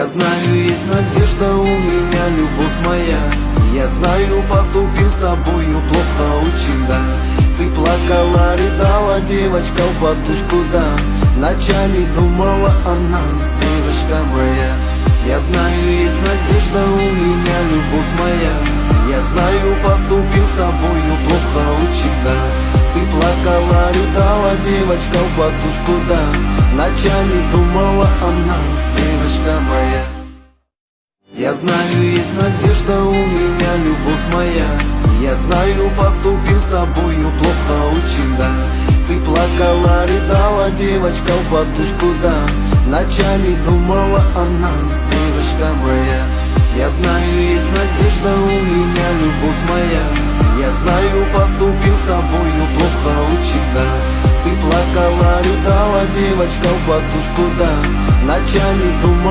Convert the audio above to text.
Я знаю, есть надежда у меня, любовь моя. Я знаю, поступил с тобою плохо очень, да. Ты плакала, рыдала, девочка, в подушку, да. Ночами думала о нас, девочка моя. Я знаю, есть надежда у меня, любовь моя. Я знаю, поступил с тобою плохо очень, да. Ты плакала, рыдала, девочка, в подушку, да. Ночами думала о нас, девочка моя. Я знаю, есть надежда у меня, любовь моя. Я знаю, поступил с тобою плохо очень, да. Ты плакала, рыдала, девочка, в подушку, да. Ночами думала о нас, девочка моя. Я знаю, есть надежда у меня, любовь моя. Я знаю, поступил с тобою плохо очень, да. Ты плакала, рыдала, девочка, в подушку, да. Ночами думала